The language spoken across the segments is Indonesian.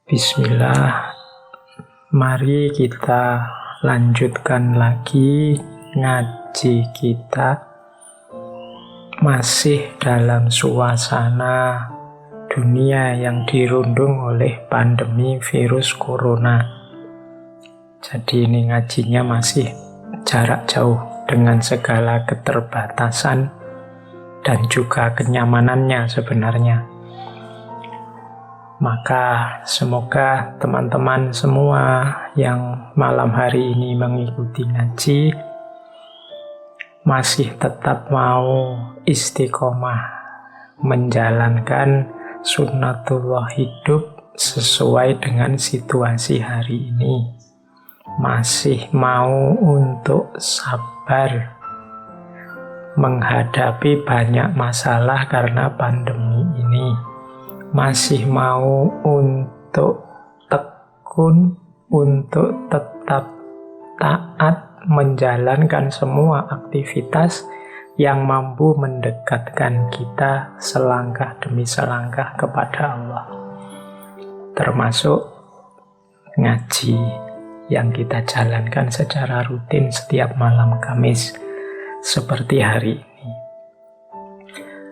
Bismillah, mari kita lanjutkan lagi ngaji kita. Masih dalam suasana dunia yang dirundung oleh pandemi virus corona. Jadi ini ngajinya masih jarak jauh dengan segala keterbatasan dan juga kenyamanannya sebenarnya. Maka semoga teman-teman semua yang malam hari ini mengikuti ngaji masih tetap mau istiqomah menjalankan sunnatullah hidup sesuai dengan situasi hari ini. Masih mau untuk sabar menghadapi banyak masalah karena pandemi ini. Masih mau untuk tekun, untuk tetap taat menjalankan semua aktivitas yang mampu mendekatkan kita selangkah demi selangkah kepada Allah. Termasuk ngaji yang kita jalankan secara rutin setiap malam Kamis seperti hari ini.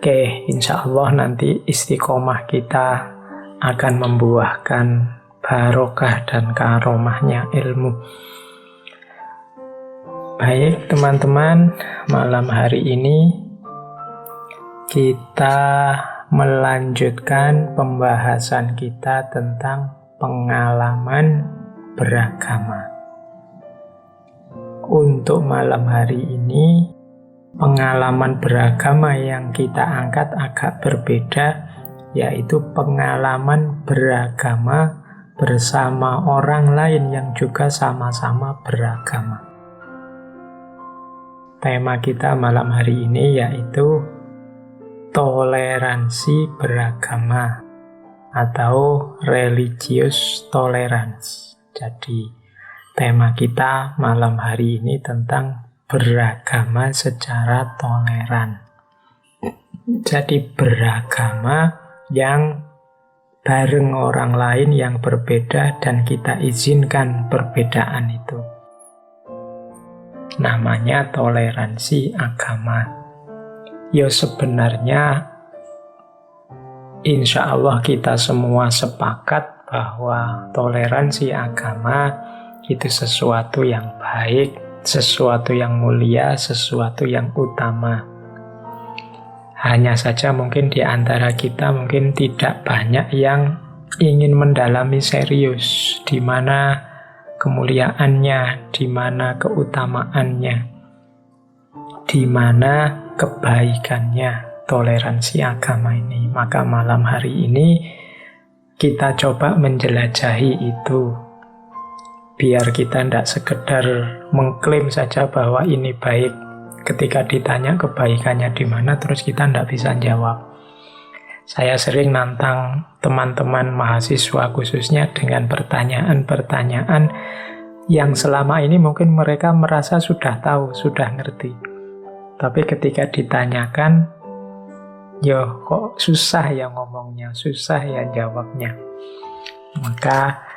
Oke, insya Allah nanti istiqomah kita akan membuahkan barokah dan karomahnya ilmu. Baik teman-teman, malam hari ini kita melanjutkan pembahasan kita tentang pengalaman beragama. Untuk malam hari ini, pengalaman beragama yang kita angkat agak berbeda, yaitu pengalaman beragama bersama orang lain yang juga sama-sama beragama. Tema kita malam hari ini yaitu toleransi beragama atau religious tolerance. Jadi tema kita malam hari ini tentang beragama secara toleran. Jadi beragama yang bareng orang lain yang berbeda dan kita izinkan perbedaan itu. Namanya toleransi agama. Ya sebenarnya insya Allah kita semua sepakat bahwa toleransi agama itu sesuatu yang baik, sesuatu yang mulia, sesuatu yang utama. Hanya saja mungkin di antara kita mungkin tidak banyak yang ingin mendalami serius di mana kemuliaannya, di mana keutamaannya, di mana kebaikannya toleransi agama ini. Maka malam hari ini kita coba menjelajahi itu. Biar kita tidak sekedar mengklaim saja bahwa ini baik. Ketika ditanya kebaikannya di mana, terus kita tidak bisa jawab. Saya sering nantang teman-teman mahasiswa khususnya dengan pertanyaan-pertanyaan yang selama ini mungkin mereka merasa sudah tahu, sudah ngerti. Tapi ketika ditanyakan, yo kok susah ya ngomongnya, susah ya jawabnya. Maka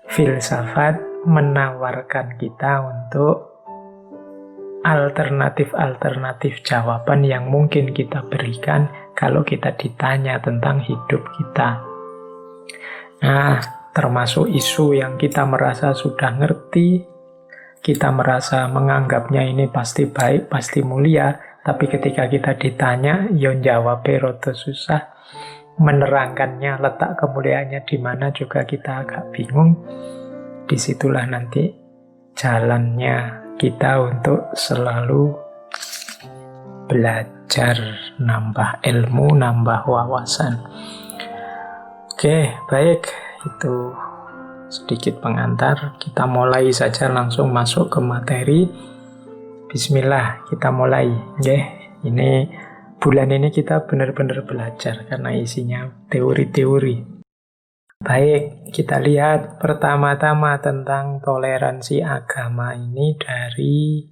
filsafat menawarkan kita untuk alternatif-alternatif jawaban yang mungkin kita berikan kalau kita ditanya tentang hidup kita. Nah, termasuk isu yang kita merasa sudah ngerti, kita merasa menganggapnya ini pasti baik, pasti mulia, tapi ketika kita ditanya, ya jawabnya rada susah, menerangkannya, letak kemuliaannya di mana juga kita agak bingung. Disitulah nanti jalannya kita untuk selalu belajar, nambah ilmu, nambah wawasan. Oke, baik. Itu sedikit pengantar. Kita mulai saja langsung masuk ke materi. Bismillah, kita mulai. Ini bulan ini kita benar-benar belajar karena isinya teori-teori. Baik, kita lihat pertama-tama tentang toleransi agama ini dari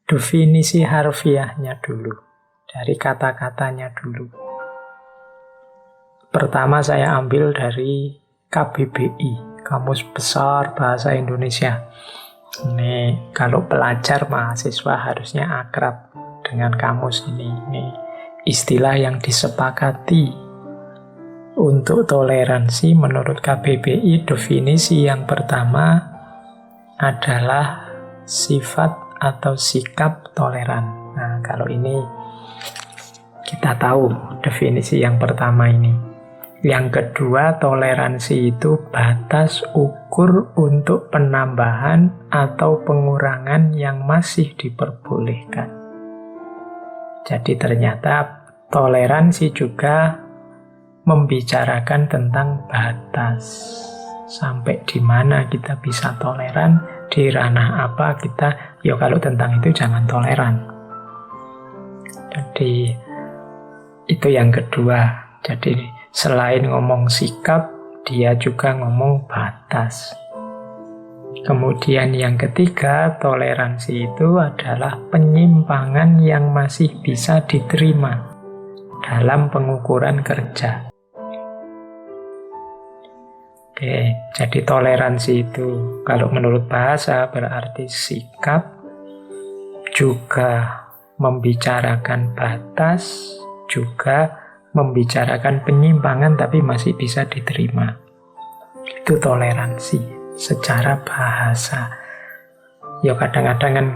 definisi harfiahnya dulu, dari kata-katanya dulu. Pertama saya ambil dari KBBI, Kamus Besar Bahasa Indonesia. Ini kalau pelajar mahasiswa harusnya akrab dengan kamus ini. Ini istilah yang disepakati untuk toleransi menurut KBBI. Definisi yang pertama adalah sifat atau sikap toleran. Nah, kalau ini kita tahu definisi yang pertama ini. Yang kedua, toleransi itu batas ukur untuk penambahan atau pengurangan yang masih diperbolehkan. Jadi ternyata toleransi juga membicarakan tentang batas. Sampai di mana kita bisa toleran, di ranah apa kita, ya kalau tentang itu jangan toleran. Jadi itu yang kedua. Jadi selain ngomong sikap, dia juga ngomong batas. Kemudian yang ketiga, toleransi itu adalah penyimpangan yang masih bisa diterima dalam pengukuran kerja. Oke, jadi toleransi itu kalau menurut bahasa berarti sikap, juga membicarakan batas, juga membicarakan penyimpangan tapi masih bisa diterima. Itu toleransi secara bahasa. Ya kadang-kadang kan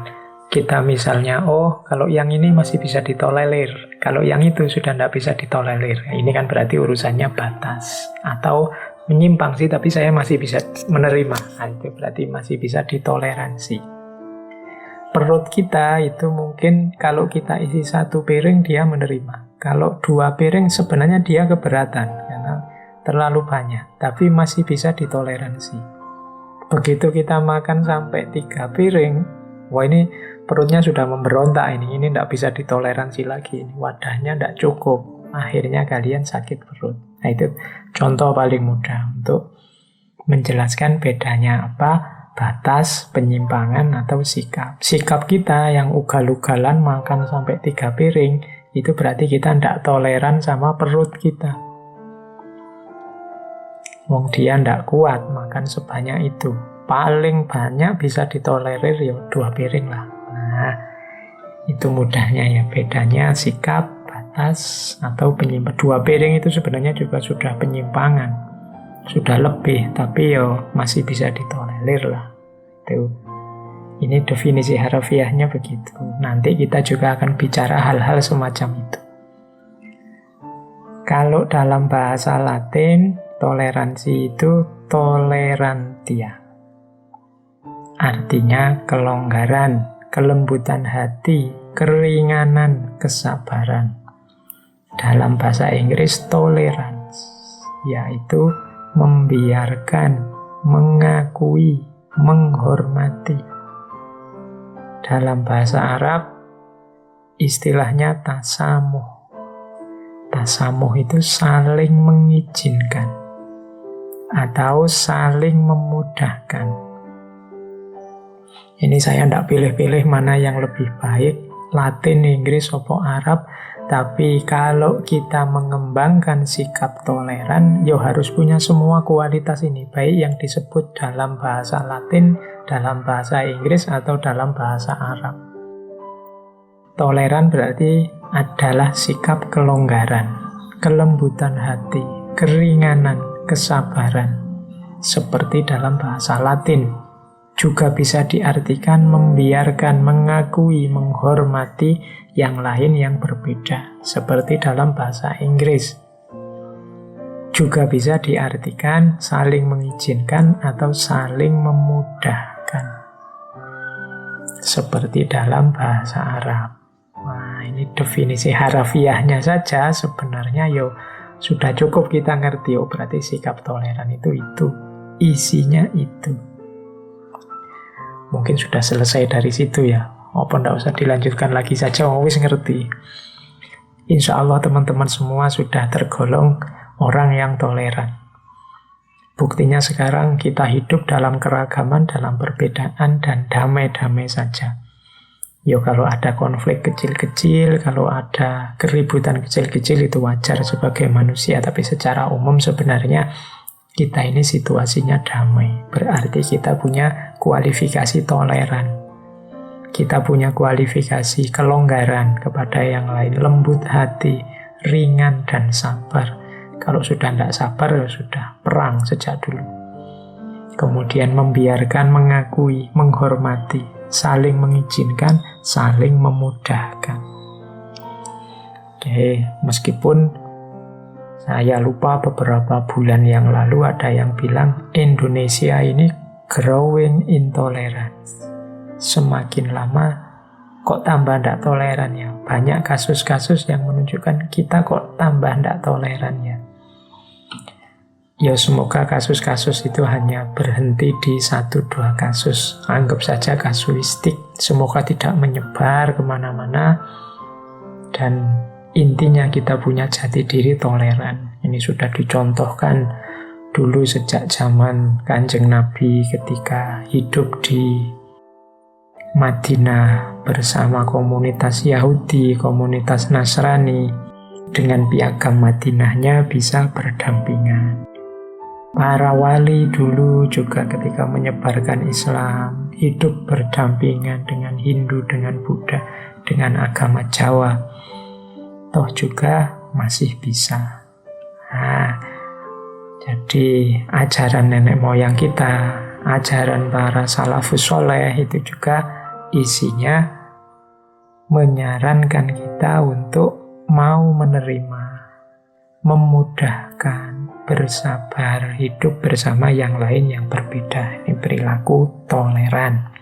kita misalnya, oh kalau yang ini masih bisa ditolerir, kalau yang itu sudah tidak bisa ditolerir. Ini kan berarti urusannya batas. Atau menyimpang sih tapi saya masih bisa menerima. Nah, itu berarti masih bisa ditoleransi. Perut kita itu mungkin kalau kita isi 1 piring dia menerima. Kalau 2 piring sebenarnya dia keberatan karena terlalu banyak, tapi masih bisa ditoleransi. Begitu kita makan sampai 3 piring, wah ini perutnya sudah memberontak ini tidak bisa ditoleransi lagi. Ini wadahnya tidak cukup, akhirnya kalian sakit perut. Nah itu contoh paling mudah untuk menjelaskan bedanya apa? Batas, penyimpangan, atau sikap. Sikap kita yang ugal-ugalan makan sampai 3 piring, itu berarti kita tidak toleran sama perut kita. Wong dia tidak kuat makan sebanyak itu. Paling banyak bisa ditolerir ya 2 piring lah. Nah, itu mudahnya ya. Bedanya sikap, batas, atau penyimpangan. 2 piring itu sebenarnya juga sudah penyimpangan. Sudah lebih, tapi ya masih bisa ditolerir lah. Itu. Ini definisi harafiahnya begitu. Nanti kita juga akan bicara hal-hal semacam itu. Kalau dalam bahasa Latin, toleransi itu tolerantia. Artinya kelonggaran, kelembutan hati, keringanan, kesabaran. Dalam bahasa Inggris, tolerance, yaitu membiarkan, mengakui, menghormati. Dalam bahasa Arab, istilahnya tasamuh. Tasamuh itu saling mengizinkan atau saling memudahkan. Ini saya tidak pilih-pilih mana yang lebih baik, Latin, Inggris, atau Arab. Tapi kalau kita mengembangkan sikap toleran, ya harus punya semua kualitas ini. Baik yang disebut dalam bahasa Latin, dalam bahasa Inggris, atau dalam bahasa Arab. Toleran berarti adalah sikap kelonggaran, kelembutan hati, keringanan, kesabaran. Seperti dalam bahasa Latin. Juga bisa diartikan membiarkan, mengakui, menghormati yang lain yang berbeda. Seperti dalam bahasa Inggris. Juga bisa diartikan saling mengizinkan atau saling memudahkan. Seperti dalam bahasa Arab. Nah, ini definisi harafiahnya saja sebenarnya sudah cukup kita ngerti. Oh, berarti sikap toleran itu. Isinya itu. Mungkin sudah selesai dari situ ya. Apa tidak usah dilanjutkan lagi saja, wis ngerti. Insya Allah teman-teman semua sudah tergolong orang yang toleran. Buktinya sekarang kita hidup dalam keragaman, dalam perbedaan, dan damai-damai saja. Kalau ada konflik kecil-kecil, kalau ada keributan kecil-kecil itu wajar sebagai manusia. Tapi secara umum sebenarnya kita ini situasinya damai. Berarti kita punya kualifikasi toleran. Kita punya kualifikasi kelonggaran kepada yang lain, lembut hati, ringan dan sabar. Kalau sudah tidak sabar, ya sudah perang sejak dulu. Kemudian membiarkan, mengakui, menghormati, saling mengizinkan, saling memudahkan. Oke, meskipun saya lupa beberapa bulan yang lalu ada yang bilang Indonesia ini growing intolerance. Semakin lama kok tambah tidak toleran ya. Banyak kasus-kasus yang menunjukkan kita kok tambah tidak toleran ya. Ya semoga kasus-kasus itu hanya berhenti di 1-2 kasus. Anggap saja kasuistik. Semoga tidak menyebar kemana-mana. Dan intinya kita punya jati diri toleran. Ini sudah dicontohkan dulu sejak zaman Kanjeng Nabi ketika hidup di Madinah bersama komunitas Yahudi, komunitas Nasrani. Dengan piagam Madinahnya bisa berdampingan. Para wali dulu juga ketika menyebarkan Islam, hidup berdampingan dengan Hindu, dengan Buddha, dengan agama Jawa. Toh juga masih bisa. Nah, jadi ajaran nenek moyang kita, ajaran para salafus soleh itu juga isinya menyarankan kita untuk mau menerima, memudahkan, bersabar, hidup bersama yang lain yang berbeda. Ini perilaku toleran.